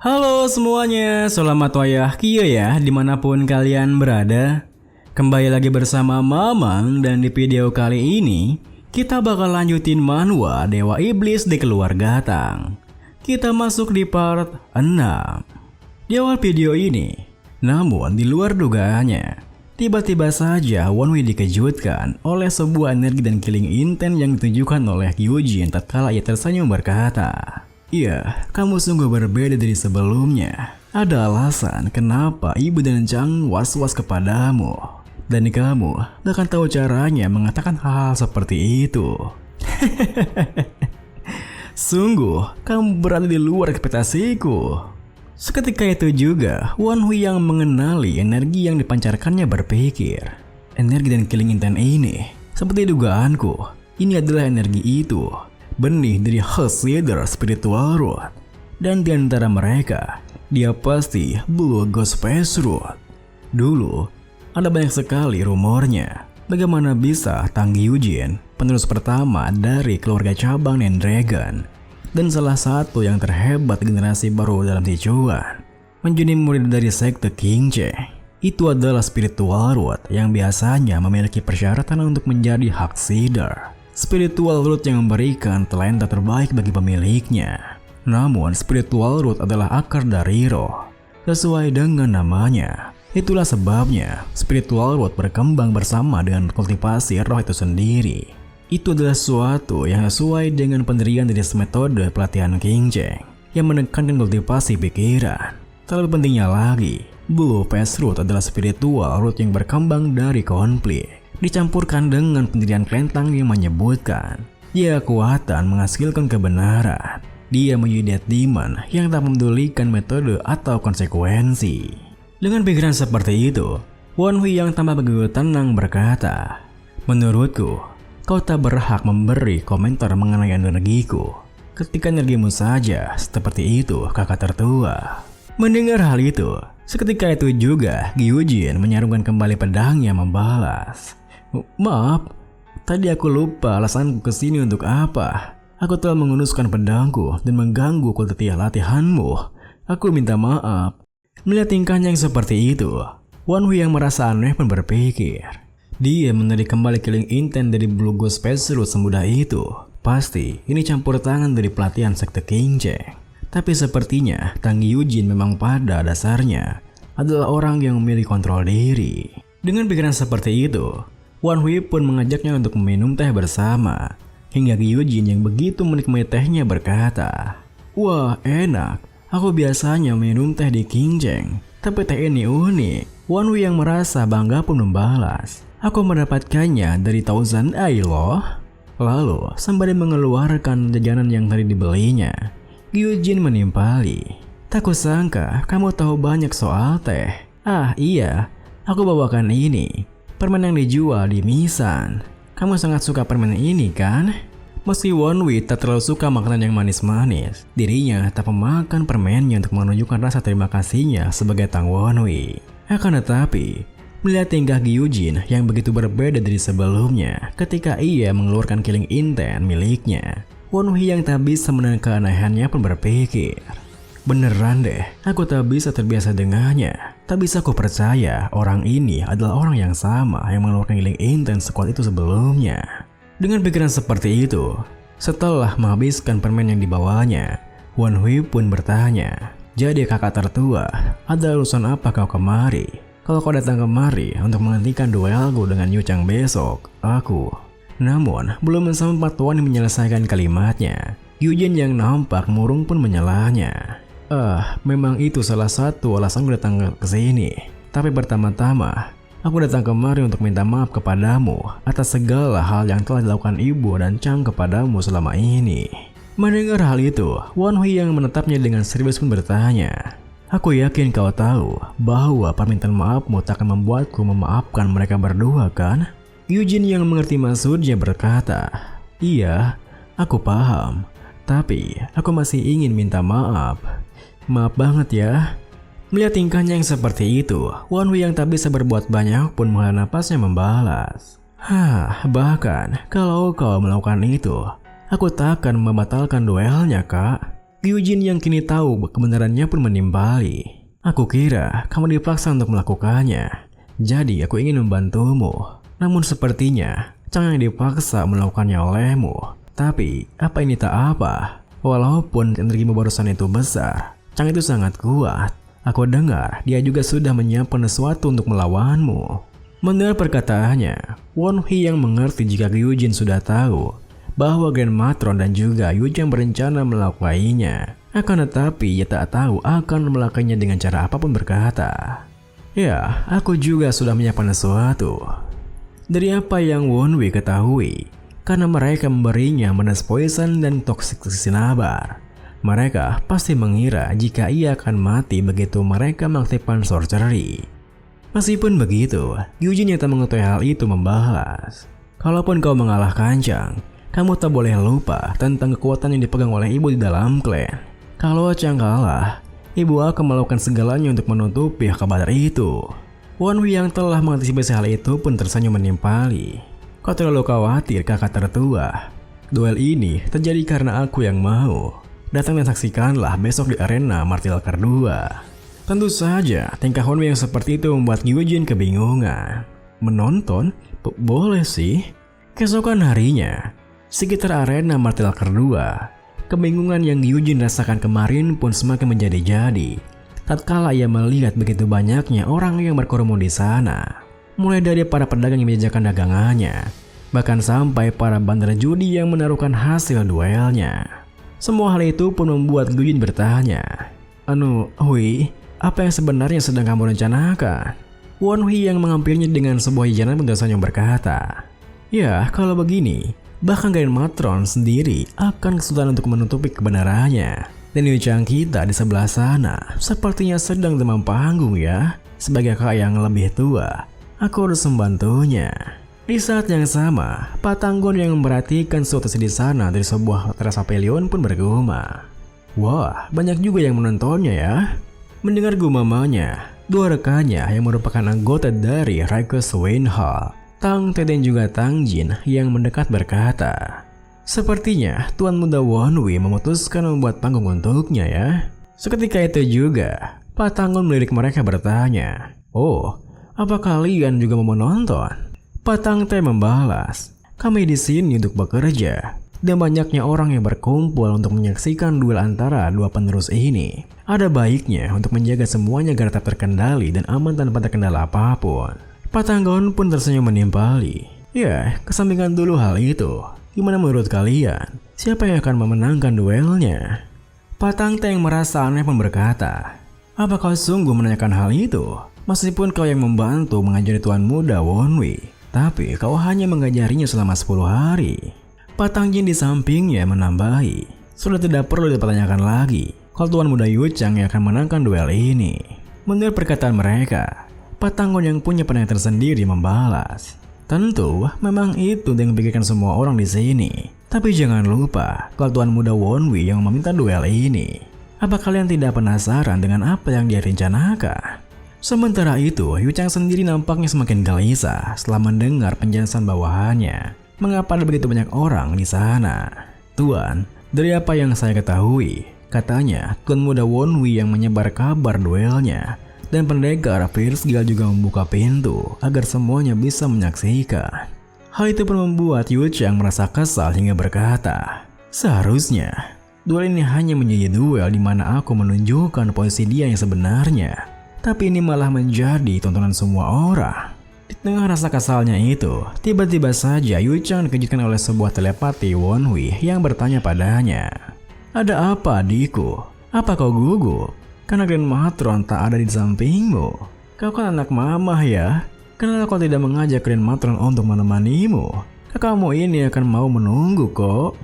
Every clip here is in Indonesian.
Halo semuanya, selamat wayah Kio ya dimanapun kalian berada. Kembali lagi bersama Mamang dan di video kali ini kita bakal lanjutin manhwa Dewa Iblis di Keluarga Tang. Kita masuk di part 6. Di awal video ini, namun di luar dugaannya, tiba-tiba saja Wonhui dikejutkan oleh sebuah energi dan killing intent yang ditunjukkan oleh Gyujin tatkala ia tersenyum berkata, "Iya, kamu sungguh berbeda dari sebelumnya. Ada alasan kenapa ibu dan Chang was-was kepadamu. Dan kamu gak akan tahu caranya mengatakan hal-hal seperti itu." Sungguh, kamu berada di luar ekspektasiku. Seketika itu juga, Wonhui yang mengenali energi yang dipancarkannya berpikir, energi dan killing intent ini, seperti dugaanku, ini adalah energi itu. Benih dari Hellseeder Spiritual Root. Dan di antara mereka, dia pasti Blue Ghost Space Root. Dulu, ada banyak sekali rumornya bagaimana bisa Tang Gyujin, penerus pertama dari keluarga cabang Nine Dragon, dan salah satu yang terhebat generasi baru dalam Sichuan, menjadi murid dari sekte Qingce. Itu adalah Spiritual Root yang biasanya memiliki persyaratan untuk menjadi Hellseeder. Spiritual Root yang memberikan talenta terbaik bagi pemiliknya. Namun Spiritual Root adalah akar dari roh, sesuai dengan namanya. Itulah sebabnya Spiritual Root berkembang bersama dengan kultivasi roh itu sendiri. Itu adalah sesuatu yang sesuai dengan pendirian dari metode pelatihan Qingce yang menekankan kultivasi pikiran. Terlebih pentingnya lagi, Blue Phase Root adalah Spiritual Root yang berkembang dari konflik, dicampurkan dengan pendirian kelentang yang menyebutkan dia kekuatan menghasilkan kebenaran. Dia menjadi Dead Demon yang tak memedulikan metode atau konsekuensi. Dengan pikiran seperti itu, Wonhui yang tambah begitu tenang berkata, "Menurutku, kau tak berhak memberi komentar mengenai energiku. Ketika energimu saja seperti itu, kakak tertua." Mendengar hal itu, seketika itu juga Gyujin menyarungkan kembali pedangnya membalas, "Maaf, tadi aku lupa alasanku kesini untuk apa. Aku telah menghunuskan pedangku dan mengganggu kualitas latihanmu. Aku minta maaf." Melihat tingkahnya yang seperti itu, Wonhui yang merasa aneh pun berpikir, dia menarik kembali killing intent dari Blue Ghost Space Root semudah itu. Pasti ini campur tangan dari pelatihan sekte Qingce. Tapi sepertinya Tang Gyujin memang pada dasarnya adalah orang yang memiliki kontrol diri. Dengan pikiran seperti itu, Wonhui pun mengajaknya untuk meminum teh bersama. Hingga Gyujin yang begitu menikmati tehnya berkata, "Wah, enak. Aku biasanya minum teh di Qingce, tapi teh ini unik." Wonhui yang merasa bangga pun membalas, "Aku mendapatkannya dari Thousand Eye loh." Lalu, sembari mengeluarkan jajanan yang tadi dibelinya, Gyujin menimpali, "Tak kusangka kamu tahu banyak soal teh. Ah iya, aku bawakan ini. Permen yang dijual di Misan. Kamu sangat suka permen ini kan?" Meski Wonhui tak terlalu suka makanan yang manis-manis, dirinya tak memakan permennya untuk menunjukkan rasa terima kasihnya sebagai Tang Wonhui. Akan tetapi, melihat tingkah Gyujin yang begitu berbeda dari sebelumnya ketika ia mengeluarkan killing intent miliknya, Wonhui yang tak bisa menahan keanehannya pun berpikir, "Beneran deh, aku tak bisa terbiasa dengannya. Tak bisa aku percaya orang ini adalah orang yang sama yang mengeluarkan killing intent sekuat itu sebelumnya." Dengan pikiran seperti itu, setelah menghabiskan permen yang dibawanya, Wonhui pun bertanya, "Jadi kakak tertua, ada urusan apa kau kemari? Kalau kau datang kemari untuk menghentikan duelku dengan Yu Chang besok, aku..." Namun, belum sempat Wonhui menyelesaikan kalimatnya, Gyujin yang nampak murung pun menyalahnya. Memang itu salah satu alasanku datang ke sini. Tapi pertama-tama, aku datang kemari untuk minta maaf kepadamu atas segala hal yang telah dilakukan ibu dan Chang kepadamu selama ini." Mendengar hal itu, Wonhui yang menatapnya dengan serius pun bertanya, "Aku yakin kau tahu bahwa permintaan maafmu tak akan membuatku memaafkan mereka berdua kan?" Gyujin yang mengerti maksudnya berkata, "Iya, aku paham. Tapi aku masih ingin minta maaf. Maaf banget ya." Melihat tingkahnya yang seperti itu, Wonhui yang tak bisa berbuat banyak pun menghela napasnya membalas, "Bahkan kalau kau melakukan itu, aku tak akan membatalkan duelnya, Kak." Gyujin yang kini tahu kebenarannya pun menimpali. Aku kira kamu dipaksa untuk melakukannya. Jadi aku ingin membantumu. Namun sepertinya Chang yang dipaksa melakukannya olehmu. Tapi apa ini tak apa? Walaupun energimu barusan itu besar, Chang itu sangat kuat. Aku dengar dia juga sudah menyiapkan sesuatu untuk melawanmu. Mendengar perkataannya, Won Hui yang mengerti jika Gyujin sudah tahu bahwa Grand Matron dan juga Yu Chang berencana melakukannya. Akan tetapi ia tak tahu akan melakukannya dengan cara apapun berkata, "Ya, aku juga sudah menyiapkan sesuatu." Dari apa yang Won Hui ketahui, karena mereka memberinya menas poison dan toxic sinabar, mereka pasti mengira jika ia akan mati begitu mereka mengaktifkan sorcery. Meskipun begitu, Gyujin yang tak mengetahui hal itu membalas, "Kalaupun kau mengalahkan Chang, kamu tak boleh lupa tentang kekuatan yang dipegang oleh ibu di dalam klan. Kalau Chang kalah, ibu akan melakukan segalanya untuk menutupi kabar itu." Won Hui yang telah mengantisipasi hal itu pun tersenyum menimpali. "Kau terlalu khawatir kakak tertua. Duel ini terjadi karena aku yang mau. Datang dan saksikanlah besok di arena Martial Car 2. Tentu saja, tingkah Won Hui yang seperti itu membuat Gyujin kebingungan. Menonton? Boleh sih. Keesokan harinya, sekitar arena Martial Car 2, kebingungan yang Gyujin rasakan kemarin pun semakin menjadi-jadi. Tatkala ia melihat begitu banyaknya orang yang berkerumun di sana, mulai dari para pedagang yang menjajakan dagangannya, bahkan sampai para bandar judi yang menaruhkan hasil duelnya. Semua hal itu pun membuat Gyujin bertanya, Hui, apa yang sebenarnya sedang kamu rencanakan?" Won Hui yang menghampirinya dengan sebuah hijanan pun tersenyum berkata, "Ya, kalau begini, bahkan Grand Matron sendiri akan kesulitan untuk menutupi kebenarannya. Dan Yu Chang kita di sebelah sana sepertinya sedang demam panggung ya. Sebagai kakak yang lebih tua, aku harus membantunya." Di saat yang sama, Pak Tanggon yang memperhatikan situasi di sana dari sebuah teras pavilion pun bergumam, "Wah, banyak juga yang menontonnya ya." Mendengar gumamannya, dua rekannya yang merupakan anggota dari Rikers Wayne Hall, Tang Te dan juga Tang Jin yang mendekat berkata, "Sepertinya Tuan Muda Won Hui memutuskan membuat panggung untuknya ya." Seketika itu juga, Pak Tanggon melirik mereka bertanya, "Oh, apa kalian juga mau menonton?" Pak Tang Te membalas, "Kami di sini untuk bekerja. Dan banyaknya orang yang berkumpul untuk menyaksikan duel antara dua penerus ini. Ada baiknya untuk menjaga semuanya agar tetap terkendali dan aman tanpa terkendala apapun." Pak Tanggon pun tersenyum menimpali. "Ya, kesampingkan dulu hal itu. Gimana menurut kalian? Siapa yang akan memenangkan duelnya?" Pak Tang Te yang merasa aneh pun berkata, "Apa kau sungguh menanyakan hal itu? Meskipun kau yang membantu mengajari Tuan Muda Won Hui, tapi kau hanya mengajarinya selama 10 hari. Pak Tang Jin di sampingnya menambahi, "Sudah tidak perlu dipertanyakan lagi kalau Tuan Muda Yu Chang yang akan menangkan duel ini." Mendengar perkataan mereka, Pak Tanggon yang punya pandangan tersendiri membalas, "Tentu, memang itu yang dipikirkan semua orang di sini. Tapi jangan lupa kalau Tuan Muda Won Hui yang meminta duel ini. Apa kalian tidak penasaran dengan apa yang dia rencanakan?" Sementara itu, Yu Chang sendiri nampaknya semakin gelisah setelah mendengar penjelasan bawahannya. Mengapa ada begitu banyak orang di sana? "Tuan, dari apa yang saya ketahui, katanya Tuan Muda Won Hui yang menyebar kabar duelnya. Dan pendekar Fierce Gale juga membuka pintu agar semuanya bisa menyaksikan." Hal itu pun membuat Yu Chang merasa kesal hingga berkata, "Seharusnya duel ini hanya menjadi duel di mana aku menunjukkan posisi dia yang sebenarnya. Tapi ini malah menjadi tontonan semua orang." Di tengah rasa kesalnya itu, tiba-tiba saja Yu Chang dikejutkan oleh sebuah telepati Won Hui yang bertanya padanya, "Ada apa adikku? Apa kau gugup? Karena Grand Matron tak ada di sampingmu. Kau kan anak mama ya? Kenapa kau tidak mengajak Grand Matron untuk menemanimu? Kakakmu ini akan mau menunggu kok."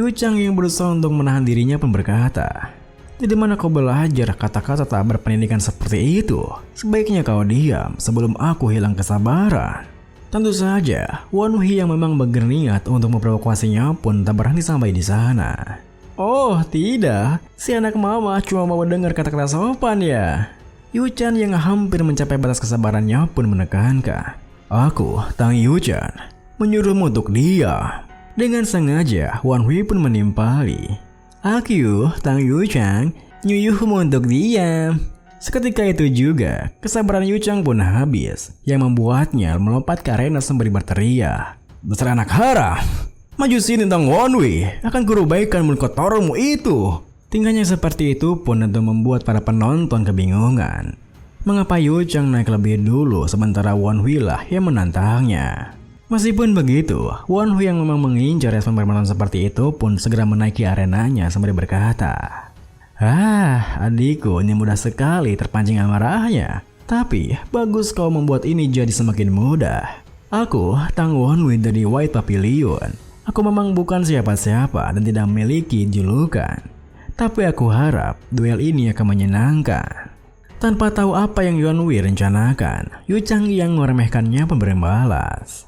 Yu Chang yang berusaha untuk menahan dirinya pun berkata, "Di mana kau belajar kata-kata tak berpendidikan seperti itu? Sebaiknya kau diam sebelum aku hilang kesabaran." Tentu saja, Won Hui yang memang berniat untuk memprovokasinya pun tak berhenti sampai di sana. "Oh tidak, si anak mama cuma mau dengar kata-kata sopan ya." Yu Chan yang hampir mencapai batas kesabarannya pun menekankan, "Aku, Tang Yu Chan, menyuruhmu untuk diam." Dengan sengaja, Won Hui pun menimpali, Aku, Tang Yuchang, nyuyuhmu untuk diam. Seketika itu juga, kesabaran Yuchang pun habis, yang membuatnya melompat ke arena sembari berteriak. Dasar anak haram! Maju sini Tang Wonwei, akan kurubaikan mulut kotormu itu. Tingkahnya seperti itu pun tentu membuat para penonton kebingungan. Mengapa Yuchang naik lebih dulu sementara Wonwei lah yang menantangnya? Meskipun begitu, Wonwei yang memang mengincar respon penonton seperti itu pun segera menaiki arenanya sembari berkata, adikku ini mudah sekali terpancing amarahnya. Tapi bagus kau membuat ini jadi semakin mudah. Aku, Tang Wonwei dari White Pavilion. Aku memang bukan siapa-siapa dan tidak memiliki julukan. Tapi aku harap duel ini akan menyenangkan. Tanpa tahu apa yang Wonwei rencanakan, Yuchang yang meremehkannya pun membalas.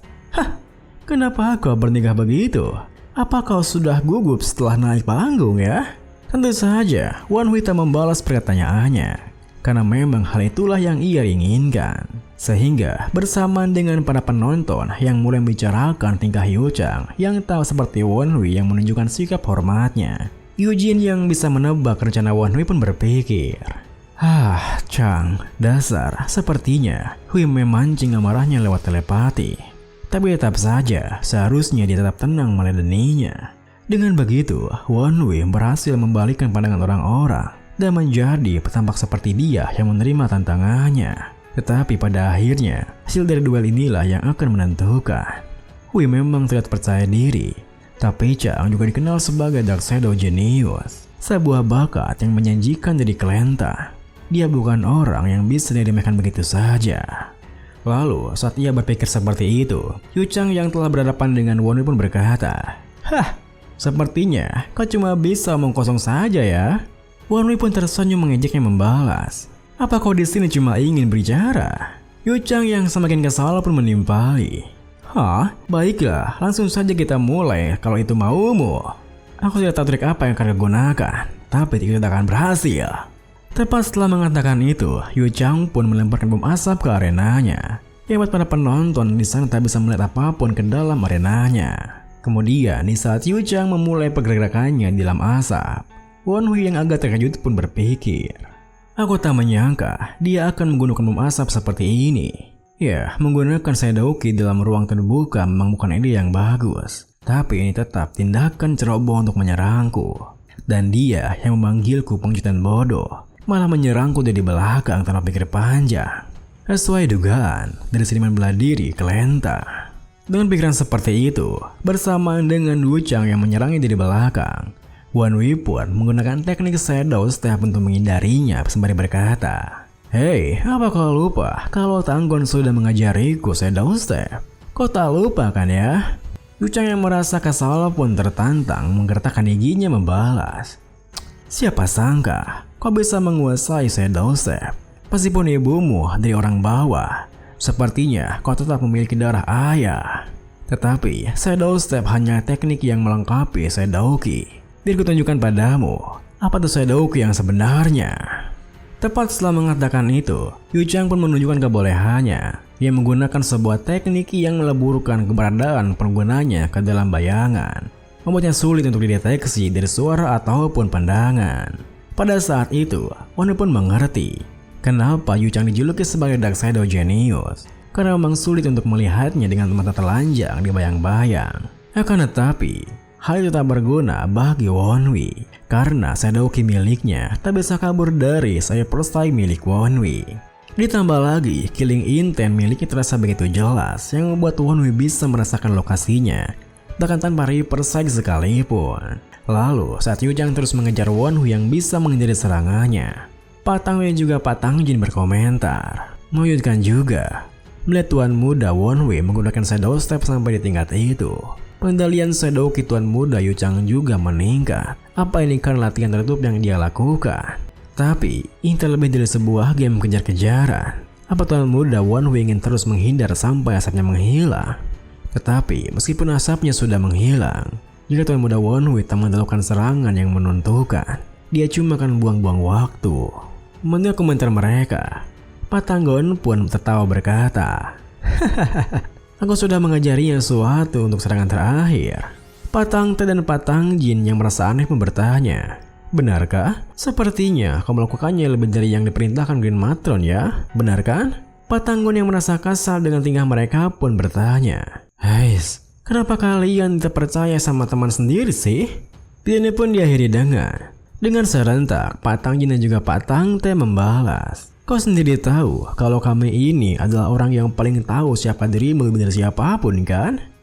Kenapa kau bernikah begitu? Apa kau sudah gugup setelah naik panggung ya? Tentu saja, Wonwei tak membalas pertanyaannya. Karena memang hal itulah yang ia inginkan. Sehingga bersamaan dengan para penonton yang mulai membicarakan tingkah Yuchang yang tahu seperti Wonwei yang menunjukkan sikap hormatnya, Eugene yang bisa menebak rencana Wonwei pun berpikir, Chang, dasar sepertinya Hui memancing amarahnya lewat telepati. Tapi tetap saja seharusnya dia tetap tenang meladeninya. Dengan begitu, Wonwei berhasil membalikkan pandangan orang-orang dan menjadi tampak seperti dia yang menerima tantangannya. Tetapi pada akhirnya, hasil dari duel inilah yang akan menentukan. Hui memang terlihat percaya diri, tapi Chang juga dikenal sebagai Dark Shadow Genius, sebuah bakat yang menjanjikan jadi kelenta. Dia bukan orang yang bisa diremehkan begitu saja. Lalu saat ia berpikir seperti itu, Yuchang yang telah berhadapan dengan Wonwei pun berkata, sepertinya kau cuma bisa omong kosong saja ya. Wonwei pun tersenyum mengejeknya membalas, apa kau di sini cuma ingin berbicara? Yuchang yang semakin kesal pun menimpali. Baiklah, langsung saja kita mulai kalau itu maumu. Aku tidak tahu trik apa yang akan gunakan, tapi tidak akan berhasil. Tepat setelah mengatakan itu, Yuchang pun melemparkan bom asap ke arenanya. Yang buat para penonton di sana tak bisa melihat apapun ke dalam arenanya. Kemudian di saat Yuchang memulai pergerakannya di dalam asap, Wonwei yang agak terkejut pun berpikir, aku tak menyangka dia akan menggunakan bom asap seperti ini. Ya, menggunakan Shadowki dalam ruang terbuka memang bukan ide yang bagus. Tapi ini tetap tindakan ceroboh untuk menyerangku. Dan dia yang memanggilku pengjutan bodoh, malah menyerangku dari belakang tanpa pikir panjang. Sesuai dugaan, dari seniman bela diri kelenta. Dengan pikiran seperti itu, bersamaan dengan Yuchang yang menyerangnya dari belakang, Wonwei pun menggunakan teknik Shadow Step untuk menghindarinya sembari berkata, apa kau lupa kalau Tanggon sudah mengajariku Shadow Step? Kau tak lupa kan ya? Yuchang yang merasa kesal pun tertantang menggertakkan giginya membalas, siapa sangka kau bisa menguasai Shadow Step? Meskipun ibumu dari orang bawah, sepertinya kau tetap memiliki darah ayah. Tetapi Shadow Step hanya teknik yang melengkapi Shadowki. Biar kutunjukkan padamu apa tuh Shadowki yang sebenarnya. Tepat setelah mengatakan itu, Yuchang pun menunjukkan kebolehannya. Ia menggunakan sebuah teknik yang meleburkan keberadaan penggunanya ke dalam bayangan, membuatnya sulit untuk dideteksi dari suara ataupun pandangan. Pada saat itu, Wonwei pun mengerti kenapa Yuchang dijuluki sebagai Dark Shadow Genius, karena memang sulit untuk melihatnya dengan mata telanjang di bayang-bayang. Akan tetapi, hal itu tak berguna bagi Wonwei karena Shadowki miliknya tak bisa kabur dari sayap perisai milik Wonwei. Ditambah lagi, killing intent miliknya terasa begitu jelas yang membuat Wonwei bisa merasakan lokasinya bahkan tanpa reaper sight sekalipun. Lalu saat Yuchang terus mengejar Wonwei yang bisa menghindari serangannya, Pak Tang Wei juga Pak Tang Jin berkomentar, mengejutkan juga melihat tuan muda Wonwei menggunakan Shadow Step sampai di tingkat itu. Pengendalian Shadowki tuan muda Yuchang juga meningkat. Apa ini karena latihan tertutup yang dia lakukan? Tapi ini terlebih dari sebuah game kejar-kejaran. Apa tuan muda Wonwei ingin terus menghindar sampai asapnya menghilang? Tetapi meskipun asapnya sudah menghilang, jika tuan muda Wonwei tak melakukan serangan yang menentukan, dia cuma akan buang-buang waktu. Mendengar komentar mereka, Pak Tanggon pun tertawa berkata, aku sudah mengajarinya sesuatu untuk serangan terakhir. Patang Teh dan Patang Jin yang merasa aneh pun bertanya, benarkah? Sepertinya kau melakukannya lebih dari yang diperintahkan Green Matron ya, benar kan? Patang Gun yang merasa kesal dengan tingkah mereka pun bertanya, "Hais, kenapa kalian tidak percaya sama teman sendiri sih?" Ini pun diakhiri dengan serentak Patang Jin dan juga Patang Teh membalas, "Kau sendiri tahu kalau kami ini adalah orang yang paling tahu siapa dirimu lebih dari siapapun kan?"